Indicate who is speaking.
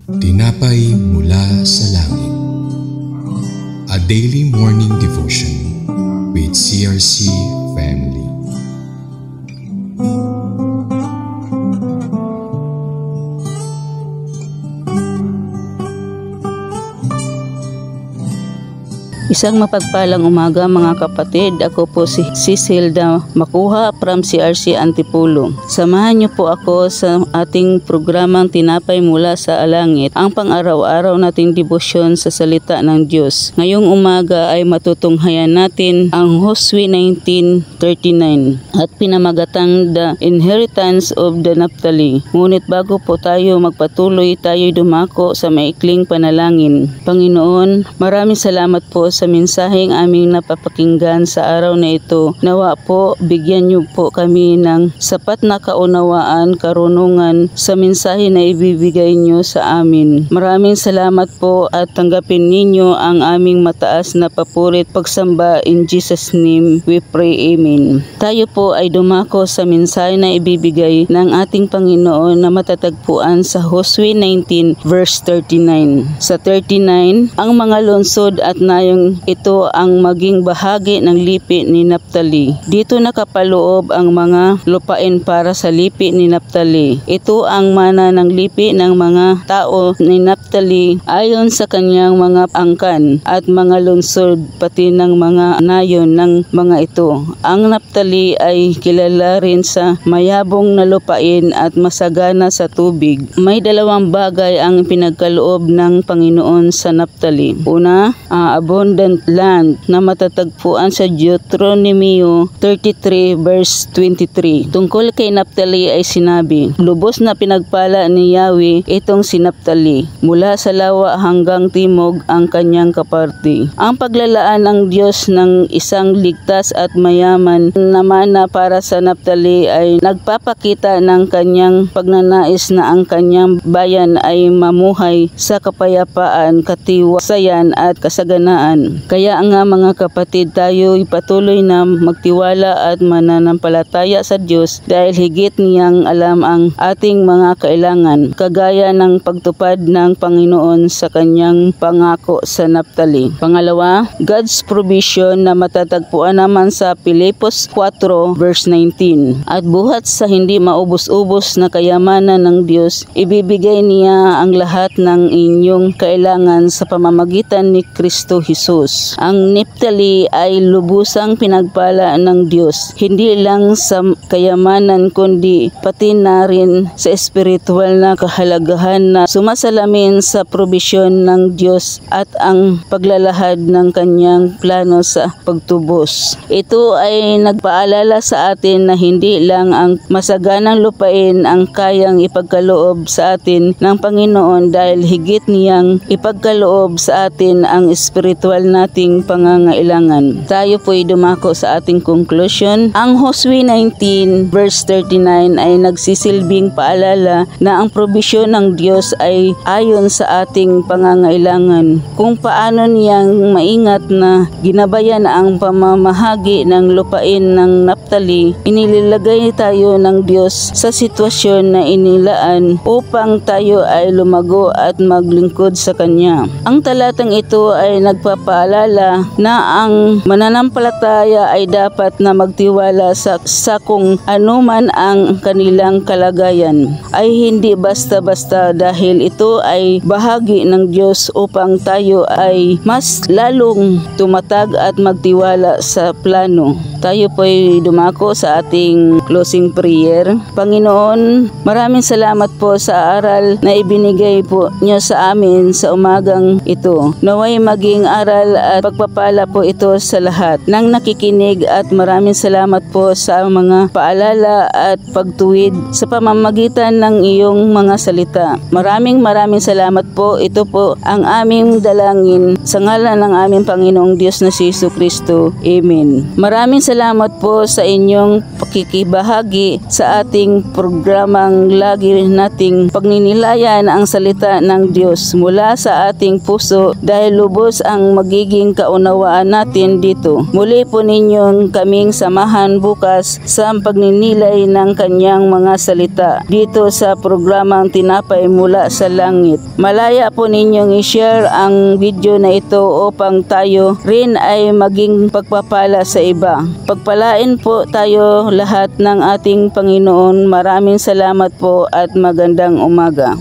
Speaker 1: Tinapay mula sa langit. A daily morning devotion with CRC Family.
Speaker 2: Isang mapagpalang umaga mga kapatid. Ako po si Ciselda Makuha from CRC Antipolo. Samahan niyo po ako sa ating programang Tinapay mula sa Langit, ang pang-araw-araw nating debosyon sa salita ng Diyos. Ngayong umaga ay matutunghayan natin ang Hosea 19:39 at pinamagatang The Inheritance of the Naphtali. Ngunit bago po tayo magpatuloy, tayo dumako sa maikling panalangin. Panginoon, maraming salamat po sa mensaheng aming napapakinggan sa araw na ito. Nawa po, bigyan niyo po kami ng sapat na kaunawaan, karunungan sa mensahe na ibibigay niyo sa amin. Maraming salamat po at tanggapin ninyo ang aming mataas na papurit pagsamba. In Jesus' name we pray, Amen. Tayo po ay dumako sa mensahe na ibibigay ng ating Panginoon na matatagpuan sa Hosea 19 verse 39. Sa 39, ang mga lungsod at nayong ito ang maging bahagi ng lipi ni Naphtali. Dito nakapaloob ang mga lupain para sa lipi ni Naphtali. Ito ang mana ng lipi ng mga tao ni Naphtali ayon sa kanyang mga angkan at mga lungsod pati ng mga nayon ng mga ito. Ang Naphtali ay kilala rin sa mayabong na lupain at masagana sa tubig. May dalawang bagay ang pinagkaloob ng Panginoon sa Naphtali. Una, abundant land na matatagpuan sa Deuteronomio 33 verse 23. Tungkol kay Naphtali ay sinabi, lubos na pinagpala ni Yahweh itong si Naphtali. Mula sa lawa hanggang timog ang kanyang kaparti. Ang paglalaan ng Diyos ng isang ligtas at mayaman na mana para sa Naphtali ay nagpapakita ng kanyang pagnanais na ang kanyang bayan ay mamuhay sa kapayapaan, katiwasayan at kasaganaan. Kaya nga mga kapatid, tayo patuloy na magtiwala at mananampalataya sa Diyos dahil higit niyang alam ang ating mga kailangan, kagaya ng pagtupad ng Panginoon sa kanyang pangako sa Naphtali. Pangalawa, God's provision na matatagpuan naman sa Pilipos 4 verse 19. At buhat sa hindi maubos-ubos na kayamanan ng Diyos, ibibigay niya ang lahat ng inyong kailangan sa pamamagitan ni Kristo Jesus. Ang Naphtali ay lubusang pinagpala ng Diyos, hindi lang sa kayamanan kundi pati na rin sa espiritual na kahalagahan na sumasalamin sa probisyon ng Diyos at ang paglalahad ng kanyang plano sa pagtubos. Ito ay nagpaalala sa atin na hindi lang ang masaganang lupain ang kayang ipagkaloob sa atin ng Panginoon dahil higit niyang ipagkaloob sa atin ang espiritual nating pangangailangan. Tayo po'y dumako sa ating conclusion. Ang Hosea 19 verse 39 ay nagsisilbing paalala na ang probisyon ng Diyos ay ayon sa ating pangangailangan. Kung paano niyang maingat na ginabayan ang pamamahagi ng lupain ng Naphtali, inilagay tayo ng Diyos sa sitwasyon na inilaan upang tayo ay lumago at maglingkod sa Kanya. Ang talatang ito ay nagpapaalala na ang mananampalataya ay dapat na magtiwala sa kung anuman ang kanilang kalagayan ay hindi basta-basta dahil ito ay bahagi ng Diyos upang tayo ay mas lalong tumatag at magtiwala sa plano. Tayo po'y dumako sa ating closing prayer. Panginoon, maraming salamat po sa aral na ibinigay po niyo sa amin sa umagang ito. Naway maging aral at pagpapala po ito sa lahat ng nakikinig at maraming salamat po sa mga paalala at pagtuwid sa pamamagitan ng iyong mga salita. Maraming salamat po. Ito po ang aming dalangin sa ngalan ng aming Panginoong Diyos na si Jesucristo. Amen. Maraming salamat po sa inyong pakikibahagi sa ating programang lagi nating pagninilayan ang salita ng Diyos mula sa ating puso dahil lubos ang magiging kaunawaan natin dito. Muli po ninyong kaming samahan bukas sa pagninilay ng kanyang mga salita dito sa programang Tinapay Mula sa Langit. Malaya po ninyong i-share ang video na ito upang tayo rin ay maging pagpapala sa iba. Pagpalain po tayo lahat ng ating Panginoon. Maraming salamat po at magandang umaga.